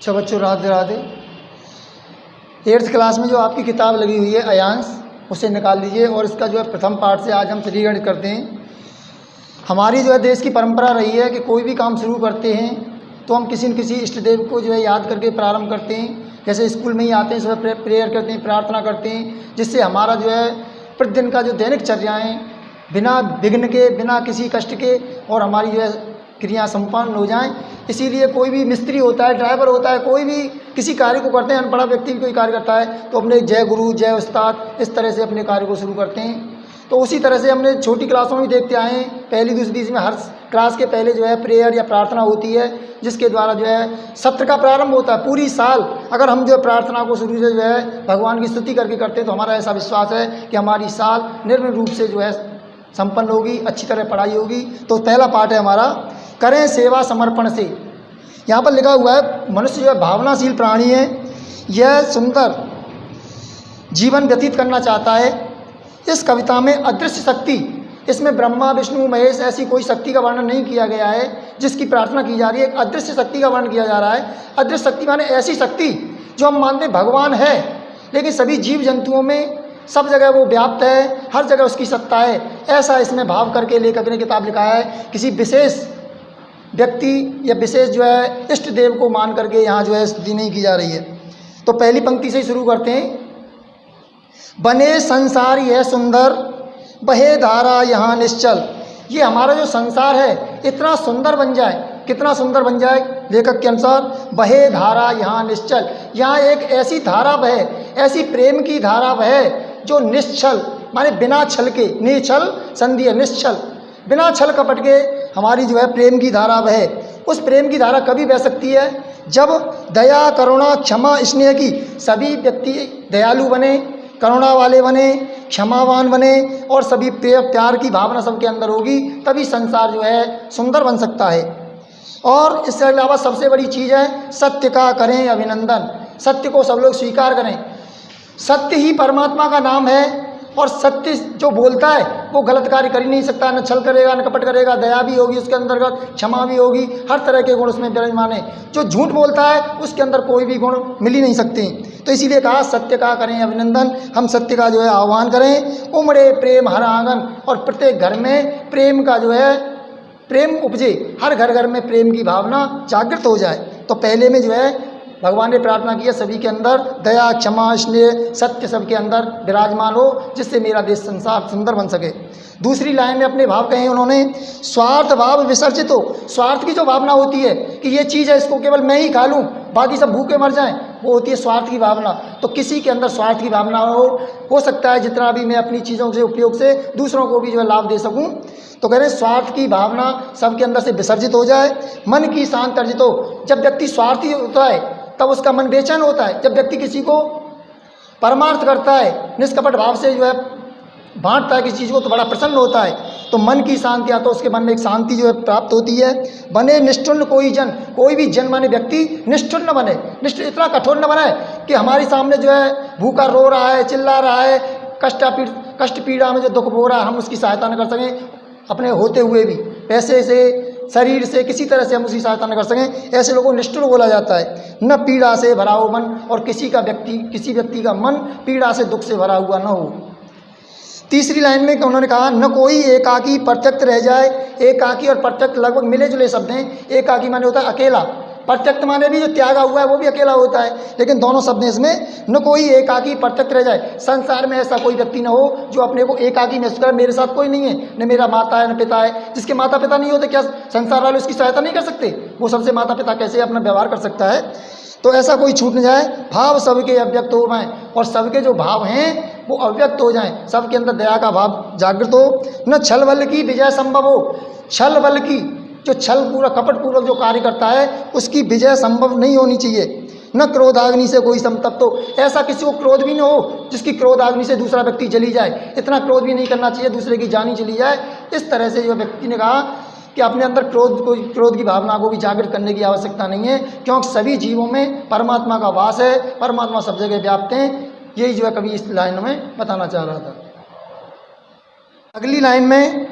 अच्छा बच्चों, Radhe Radhe. 8th class में जो आपकी किताब लगी हुई है अयांश, उसे निकाल लीजिए और इसका जो है प्रथम पाठ से आज हम श्रीगणित करते हैं। हमारी जो है देश की परंपरा रही है कि कोई भी काम शुरू करते हैं तो हम किसी न किसी इष्ट देव को जो है याद करके प्रारंभ करते हैं। जैसे स्कूल में ही आते हैं, सुबह प्रेयर करते हैं, प्रार्थना करते हैं, जिससे हमारा जो है प्रतिदिन का जो दैनिक चर्याएँ बिना विघ्न के, बिना किसी कष्ट के और हमारी जो है क्रिया संपन्न हो जाएं। इसीलिए कोई भी मिस्त्री होता है, ड्राइवर होता है, कोई भी किसी कार्य को करते हैं, अनपढ़ा व्यक्ति भी कोई कार्य करता है तो अपने जय गुरु जय उस्ताद इस तरह से अपने कार्य को शुरू करते हैं। तो उसी तरह से हमने छोटी क्लासों में भी देखते आए हैं, पहली दूसरी तीसरी में हर क्लास के पहले जो है प्रेयर या प्रार्थना होती है, जिसके द्वारा जो है सत्र का प्रारंभ होता है। पूरी साल अगर हम जो है प्रार्थना को शुरू से जो है भगवान की स्तुति करके करते हैं तो हमारा ऐसा विश्वास है कि हमारी साल निर्मल रूप से जो है संपन्न होगी, अच्छी तरह पढ़ाई होगी। तो पहला पाठ है हमारा, करें सेवा समर्पण से। यहाँ पर लिखा हुआ है मनुष्य जो है भावनाशील प्राणी है, यह सुंदर जीवन व्यतीत करना चाहता है। इस कविता में अदृश्य शक्ति, इसमें ब्रह्मा विष्णु महेश ऐसी कोई शक्ति का वर्णन नहीं किया गया है जिसकी प्रार्थना की जा रही है। एक अदृश्य शक्ति का वर्णन किया जा रहा है। अदृश्य शक्ति माने ऐसी शक्ति जो हम मानते हैं भगवान है, लेकिन सभी जीव जंतुओं में सब जगह वो व्याप्त है, हर जगह उसकी सत्ता है। ऐसा इसमें भाव करके लेखक ने किताब लिखा है। किसी विशेष व्यक्ति या विशेष जो है इष्ट देव को मान करके यहाँ जो है स्तुति नहीं की जा रही है। तो पहली पंक्ति से ही शुरू करते हैं। बने संसार यह सुंदर, बहे धारा यहाँ निश्चल। ये हमारा जो संसार है इतना सुंदर बन जाए, कितना सुंदर बन जाए लेखक के अनुसार, बहे धारा यहाँ निश्चल। यहाँ एक ऐसी धारा बहे, ऐसी प्रेम की धारा बहे जो निश्चल माने बिना छल के, निश्चल संधि है निश्चल, बिना छल कपट के हमारी जो है प्रेम की धारा बहे। उस प्रेम की धारा कभी बह सकती है जब दया करुणा क्षमा स्नेह की सभी व्यक्ति दयालु बने, करुणा वाले बने, क्षमावान बने और सभी प्यार की भावना सबके अंदर होगी, तभी संसार जो है सुंदर बन सकता है। और इसके अलावा सबसे बड़ी चीज़ है सत्य का करें अभिनंदन। सत्य को सब लोग स्वीकार करें। सत्य ही परमात्मा का नाम है और सत्य जो बोलता है वो गलत कार्य कर ही नहीं सकता, न छल करेगा न कपट करेगा, दया भी होगी उसके अंतर्गत, क्षमा भी होगी, हर तरह के गुण उसमें विराजमान है। जो झूठ बोलता है उसके अंदर कोई भी गुण मिल ही नहीं सकते। तो इसीलिए कहा सत्य का करें अभिनंदन। हम सत्य का जो है आह्वान करें। उमड़े प्रेम हर आंगन, और प्रत्येक घर में प्रेम का जो है प्रेम उपजे, हर घर घर में प्रेम की भावना जागृत हो जाए। तो पहले में जो है भगवान ने प्रार्थना की है सभी के अंदर दया क्षमा स्नेह सत्य सबके अंदर विराजमान हो, जिससे मेरा देश संसार सुंदर बन सके। दूसरी लाइन में अपने भाव कहे उन्होंने, स्वार्थ भाव विसर्जित हो। स्वार्थ की जो भावना होती है कि ये चीज़ है इसको केवल मैं ही खा लूँ बाकी सब भूखे मर जाएं, वो होती है स्वार्थ की भावना। तो किसी के अंदर स्वार्थ की भावना हो सकता है जितना भी मैं अपनी चीज़ों से उपयोग से दूसरों को भी जो है लाभ दे सकूँ। तो कह रहे स्वार्थ की भावना सबके अंदर से विसर्जित हो जाए। मन की शांत अर्जित हो। जब व्यक्ति स्वार्थी होता है तब उसका मन बेचैन होता है। जब व्यक्ति किसी को परमार्थ करता है, निष्कपट भाव से जो है बांटता है किसी चीज़ को, तो बड़ा प्रसन्न होता है। तो मन की शांति आता है, उसके मन में एक शांति जो है प्राप्त होती है। बने निष्ठुर कोई जन, कोई भी जन माने व्यक्ति निष्ठुर न बने, निष्ठुर इतना कठोर न बने कि हमारे सामने जो है भूखा रो रहा है, चिल्ला रहा है, कष्ट पीड़ा में जो दुख हो रहा है हम उसकी सहायता न कर सकें। अपने होते हुए भी पैसे से, शरीर से, किसी तरह से हम उसकी सहायता न कर सकें, ऐसे लोगों को निष्ठुर बोला जाता है। न पीड़ा से भरा हो मन, और किसी व्यक्ति का मन पीड़ा से दुख से भरा हुआ न हो। तीसरी लाइन में उन्होंने कहा न कोई एकाकी प्रत्यक्त रह जाए। एकाकी और प्रत्यक्त लगभग मिले जुले शब्द हैं। एकाकी माने होता है अकेला, प्रत्यक्त माने भी जो त्यागा हुआ है वो भी अकेला होता है, लेकिन दोनों शब्द हैं इसमें। न कोई एकाकी प्रत्यक्त रह जाए। संसार में ऐसा कोई व्यक्ति न हो जो अपने को एकाकी महसूस करे, मेरे साथ कोई नहीं है, न मेरा माता है न पिता है। जिसके माता पिता नहीं होते क्या संसार वाले उसकी सहायता नहीं कर सकते? वो सबसे माता पिता कैसे अपना व्यवहार कर सकता है? तो ऐसा कोई छूट न जाए। भाव सबके अव्यक्त हो जाएं, और सबके जो भाव हैं वो अव्यक्त हो जाएं, सबके अंदर दया का भाव जागृत हो। न छल बल की विजय संभव हो। छल बल की जो छल पूरा कपट पूर्वक जो कार्य करता है उसकी विजय संभव नहीं होनी चाहिए। न क्रोधाग्नि से कोई संतप्त हो। ऐसा किसी को क्रोध भी न हो जिसकी क्रोधाग्नि से दूसरा व्यक्ति जली जाए। इतना क्रोध भी नहीं करना चाहिए दूसरे की जान ही चली जाए। इस तरह से जो व्यक्ति ने कहा कि अपने अंदर क्रोध की भावना को भी जागृत करने की आवश्यकता नहीं है, क्योंकि सभी जीवों में परमात्मा का वास है, परमात्मा सब जगह व्याप्त हैं। यही जो है कवि इस लाइन में बताना चाह रहा था। अगली लाइन में,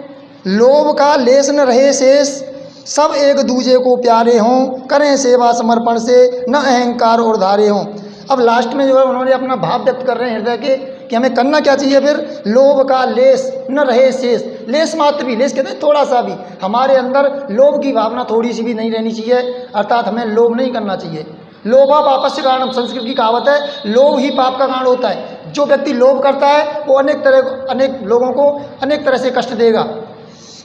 लोभ का लेस न रहे शेष, सब एक दूजे को प्यारे हों, करें सेवा समर्पण से, न अहंकार और धारे हों। अब लास्ट में जो है उन्होंने अपना भाव व्यक्त कर रहे हैं हृदय के कि हमें करना क्या चाहिए। फिर लोभ का लेस न रहे शेष, लेस मात्र भी, लेस कहते हैं थोड़ा सा भी, हमारे अंदर लोभ की भावना थोड़ी सी भी नहीं रहनी चाहिए, अर्थात हमें लोभ नहीं करना चाहिए। लोभा पापस्य कारणम, संस्कृत की कहावत है, लोभ ही पाप का कारण होता है। जो व्यक्ति लोभ करता है वो अनेक लोगों को अनेक तरह से कष्ट देगा।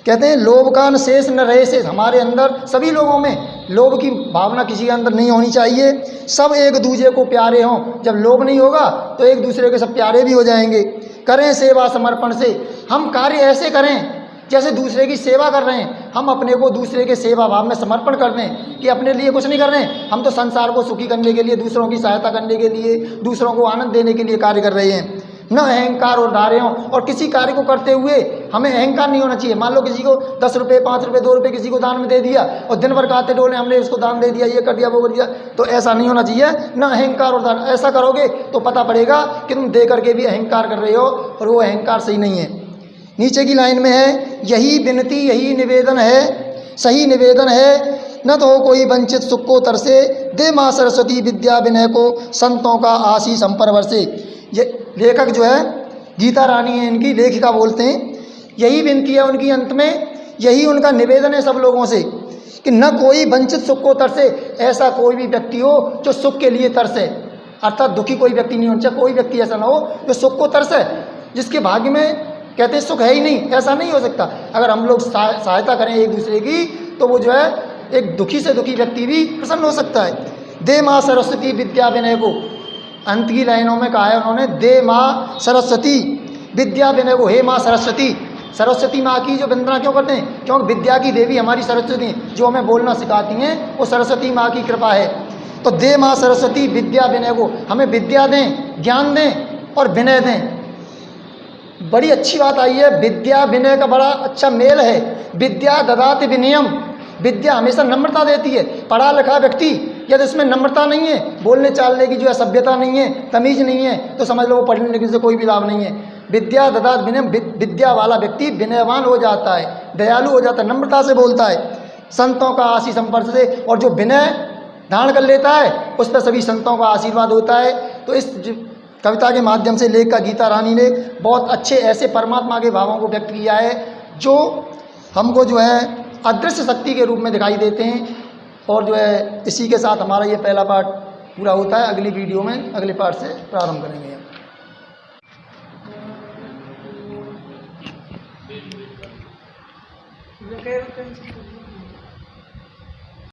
कहते हैं लोभ का न शेष न रहे शेष, हमारे अंदर सभी लोगों में लोभ की भावना किसी के अंदर नहीं होनी चाहिए। सब एक दूसरे को प्यारे हों, जब लोभ नहीं होगा तो एक दूसरे के सब प्यारे भी हो जाएंगे। करें सेवा समर्पण से, हम कार्य ऐसे करें जैसे दूसरे की सेवा कर रहे हैं, हम अपने को दूसरे के सेवा भाव में समर्पण कर दें कि अपने लिए कुछ नहीं कर रहे हैं, हम तो संसार को सुखी करने के लिए, दूसरों की सहायता करने के लिए, दूसरों को आनंद देने के लिए कार्य कर रहे हैं। न अहंकार और धारे हों, और किसी कार्य को करते हुए हमें अहंकार नहीं होना चाहिए। मान लो किसी को 10 रुपये 5 रुपये 2 रुपये किसी को दान में दे दिया और दिन भर खाते डोले हमने उसको दान दे दिया, ये कर दिया वो कर दिया, तो ऐसा नहीं होना चाहिए। न अहंकार और धारे, ऐसा करोगे तो पता पड़ेगा कि तुम दे करके भी अहंकार कर रहे हो और वो अहंकार सही नहीं है। नीचे की लाइन में है, यही विनती यही निवेदन है, सही निवेदन है, न तो कोई वंचित सुख को तरसे, दे माँ सरस्वती विद्या विनय को, संतों का आशीष हम पर बरसे। ये लेखक जो है गीता रानी है, इनकी लेखिका बोलते हैं, यही विनती है उनकी अंत में, यही उनका निवेदन है सब लोगों से कि न कोई वंचित सुख को तरसे, ऐसा कोई भी व्यक्ति हो जो सुख के लिए तरसे, अर्थात दुखी कोई व्यक्ति नहीं होना चाहिए, कोई व्यक्ति ऐसा ना हो जो सुख को तरसे, जिसके भाग्य में कहते हैं सुख है ही नहीं, ऐसा नहीं हो सकता। अगर हम लोग सहायता करें एक दूसरे की तो वो जो है एक दुखी से दुखी व्यक्ति भी प्रसन्न हो सकता है। दे माँ सरस्वती विद्या विनय को, अंत की लाइनों में कहा है उन्होंने, दे माँ सरस्वती विद्या विनय को, हे माँ सरस्वती। सरस्वती माँ की जो वंदना क्यों करते हैं? क्योंकि विद्या की देवी हमारी सरस्वती, जो हमें बोलना सिखाती हैं वो सरस्वती माँ की कृपा है। तो दे माँ सरस्वती विद्या विनय को, हमें विद्या दें, ज्ञान दें और विनय दें। बड़ी अच्छी बात आई है, विद्या विनय का बड़ा अच्छा मेल है। विद्या ददाति विनयम, विद्या हमेशा नम्रता देती है। पढ़ा लिखा व्यक्ति यदि इसमें नम्रता नहीं है, बोलने चालने की जो है सभ्यता नहीं है, तमीज नहीं है, तो समझ लो वो पढ़ने लिखने से कोई भी लाभ नहीं है। विद्या ददाति विनयम, विद्या वाला व्यक्ति विनयवान हो जाता है, दयालु हो जाता है, नम्रता से बोलता है। संतों का आशीष संपर्क से, और जो विनय धारण कर लेता है उस पर सभी संतों का आशीर्वाद होता है। तो इस कविता के माध्यम से लेखिका गीता रानी ने बहुत अच्छे ऐसे परमात्मा के भावों को व्यक्त किया है जो हमको जो है अदृश्य शक्ति के रूप में दिखाई देते हैं। और जो है इसी के साथ हमारा ये पहला पार्ट पूरा होता है। अगली वीडियो में अगले पार्ट से प्रारंभ करेंगे हम।